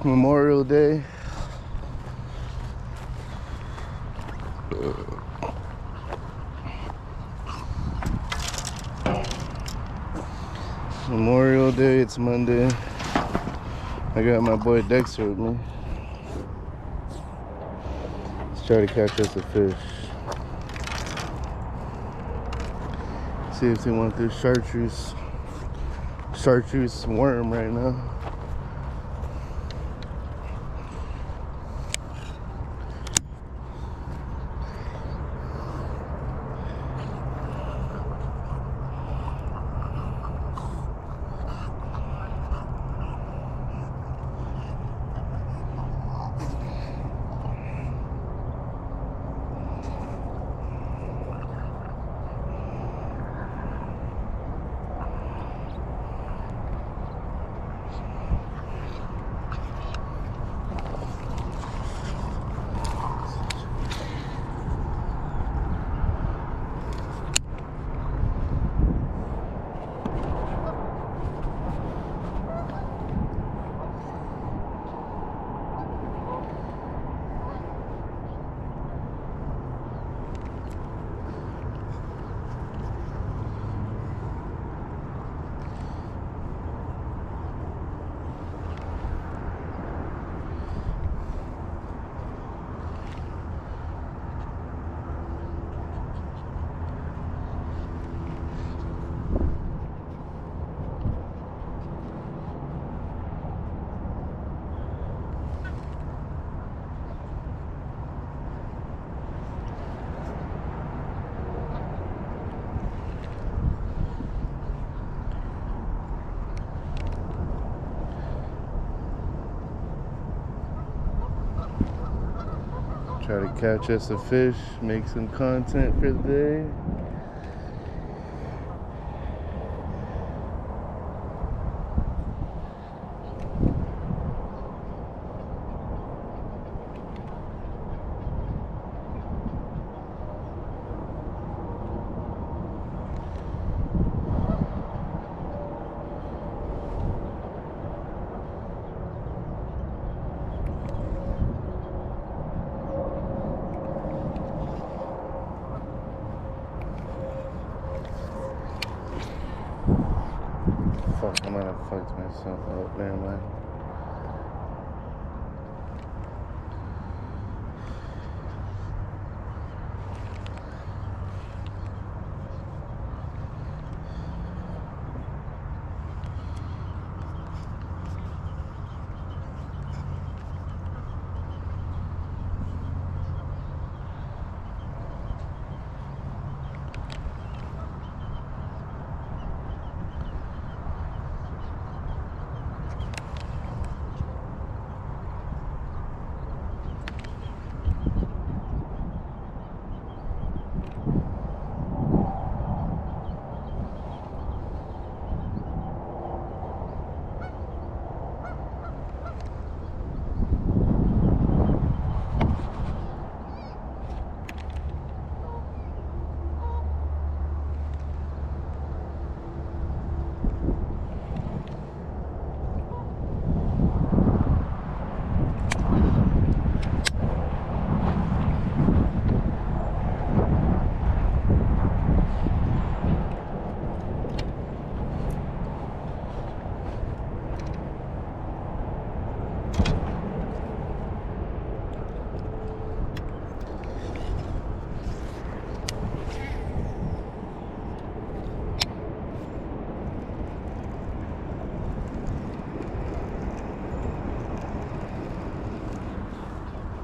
Memorial Day. Memorial Day, it's Monday. I got my boy Dexter with me. Let's try to catch us a fish. See if they want this chartreuse worm right now. Try to catch us a fish, make some content for the day. Fuck, I might have fucked myself up. Never mind.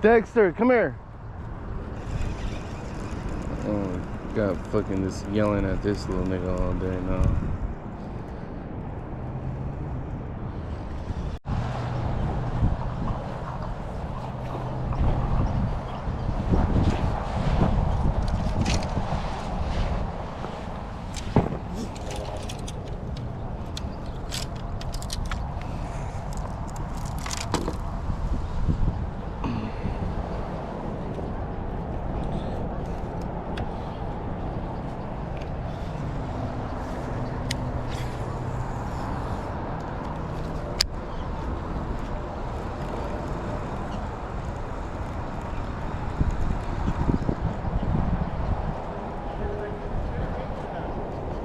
Dexter, come here. Oh, got fucking just yelling at this little nigga all day now.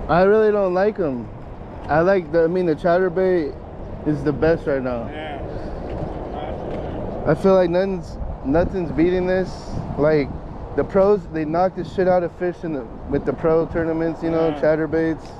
I really don't like them. I like the, I mean, the chatterbait is the best right now. Yeah. I feel like nothing's beating this. Like the pros, they knock the shit out of fish in the, with the pro tournaments, you know, chatterbaits.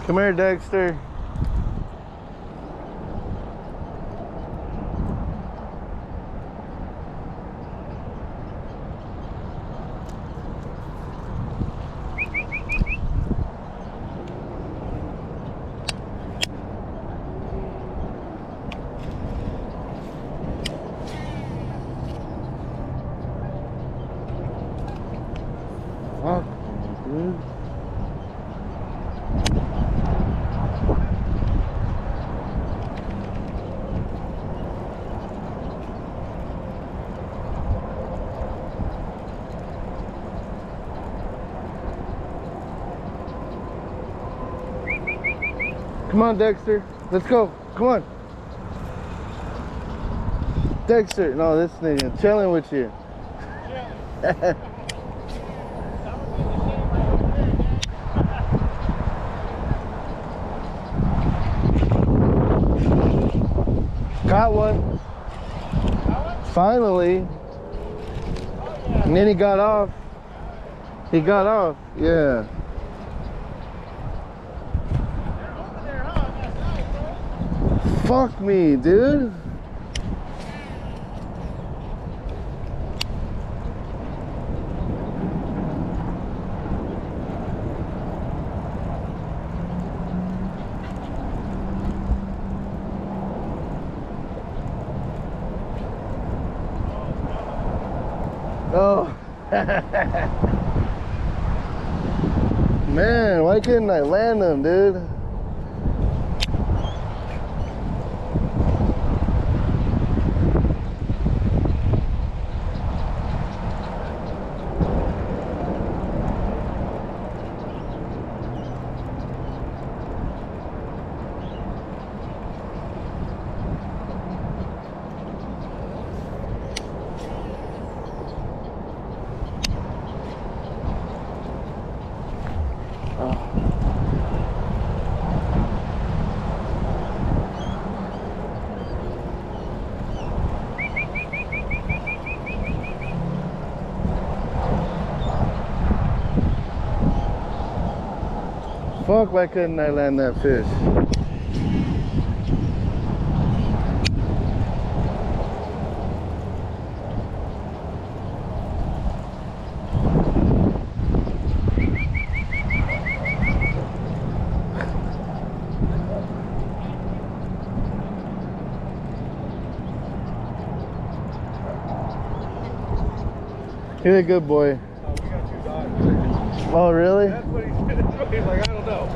Come here, Dexter. Fuck, dude. Come on, Dexter. Let's go. Come on. Dexter. No, this nigga chilling with you. Got one. Finally. And then he got off. He got off. Yeah. Fuck me, dude. Oh. Man, why couldn't I land them, dude? Fuck, why couldn't I land that fish? You're a good boy. We got 2 dogs. Oh, really? That's what he said. He's like, I don't know.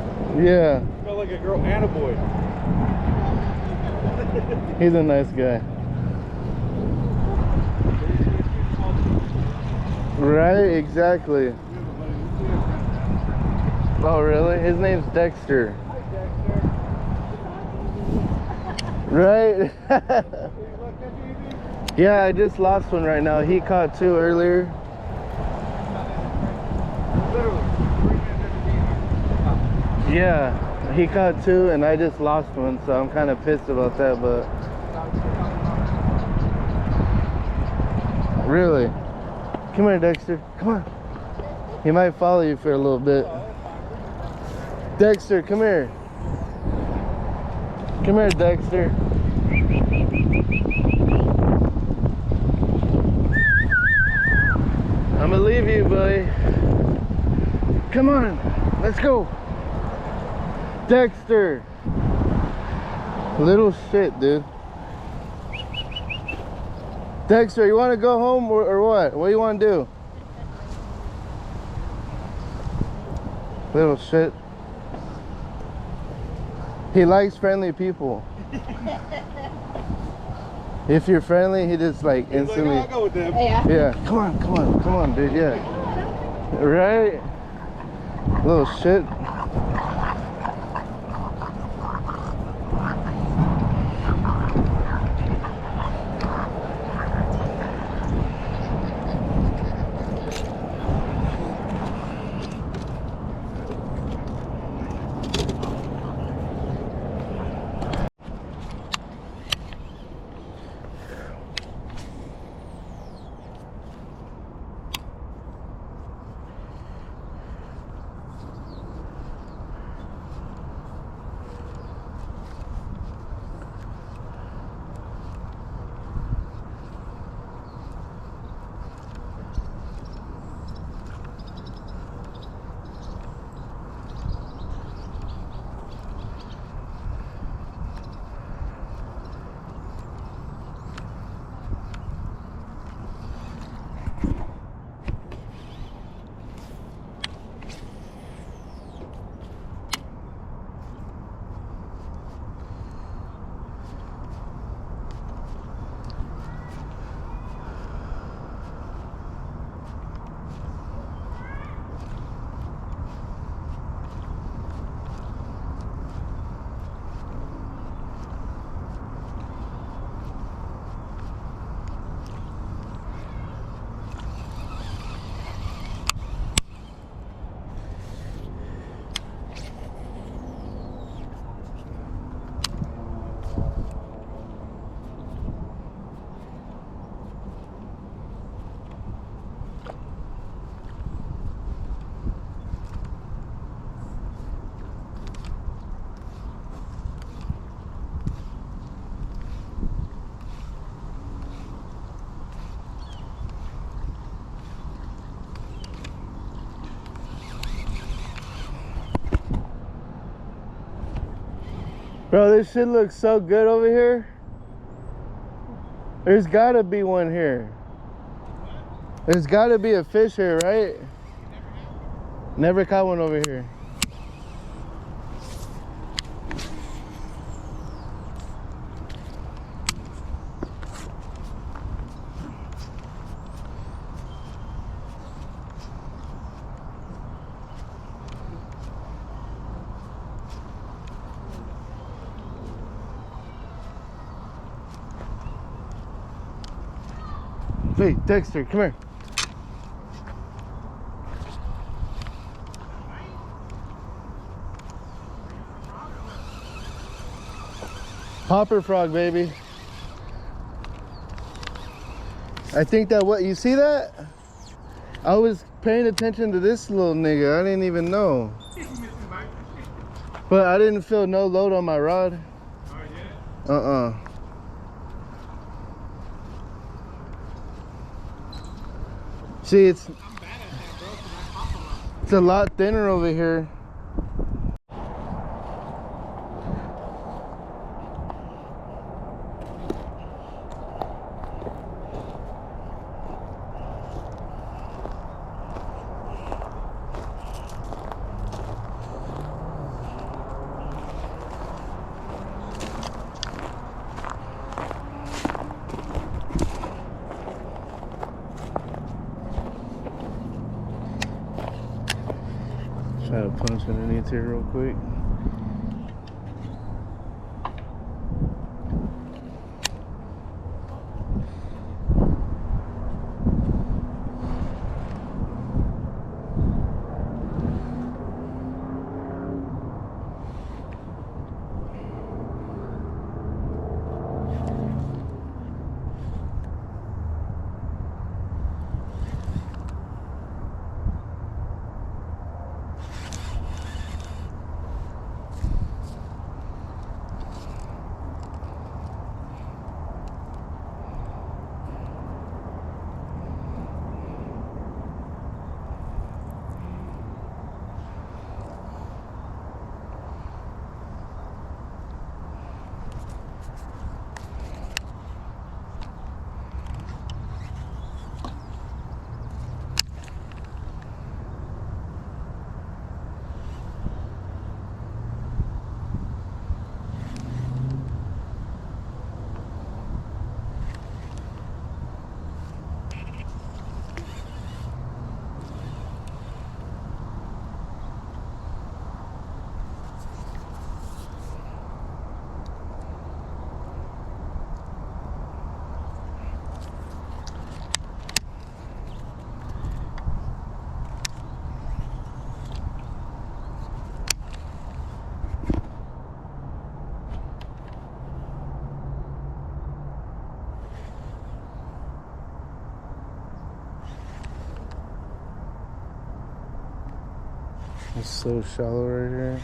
Yeah. Felt like a girl and a boy. He's a nice guy. Right, exactly. Oh, really? His name's Dexter. Hi, Dexter. Right? Yeah, I just lost one right now. He caught 2 earlier. Yeah, he caught 2 and I just lost one, so I'm kind of pissed about that, but Really? Come here, Dexter. Come on. He might follow you for a little bit. Dexter, come here. Come here, Dexter. I'm gonna leave you, buddy. Come on, let's go. Dexter. Little shit, dude. Dexter, you want to go home or what? What do you want to do? Little shit. He likes friendly people. If you're friendly, he just like instantly. Like, I'll go with them. Yeah. Come on, dude. Yeah. Right? Little shit. Bro, this shit looks so good over here. There's gotta be one here. There's gotta be a fish here, right? Never caught one over here. Hey, Dexter, come here. Hopper frog, baby. I think that what you see that? I was paying attention to this little nigga. I didn't even know. But I didn't feel no load on my rod. See, it's a lot thinner over here. Try to punch underneath here real quick. It's so shallow right here.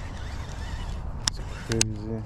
It's crazy.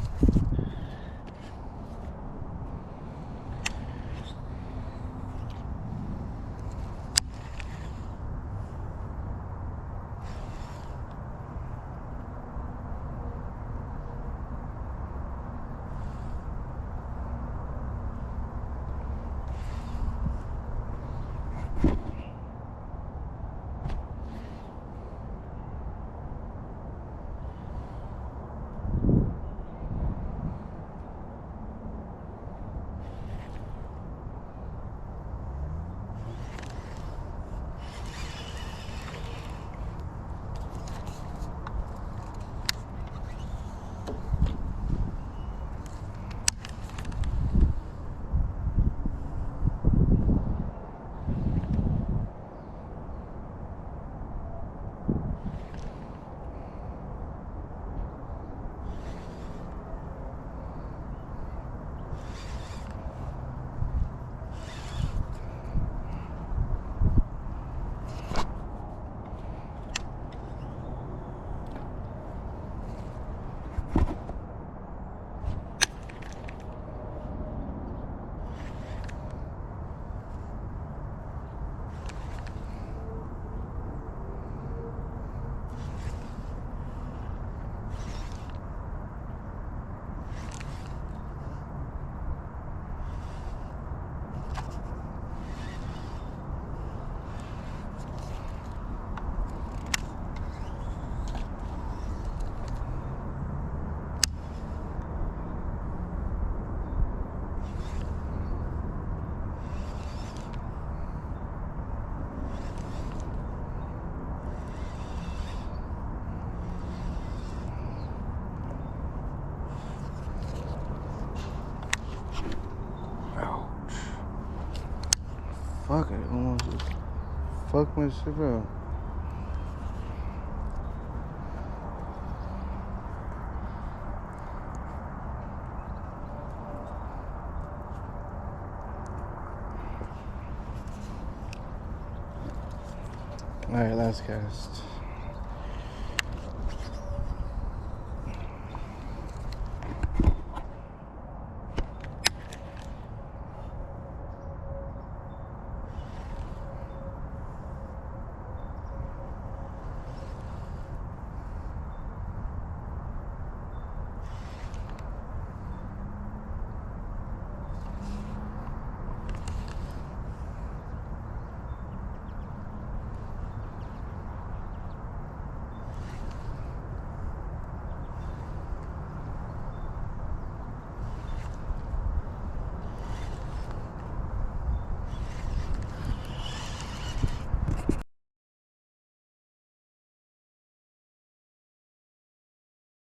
Fuck, I almost just fucked my shit up. Alright, last cast.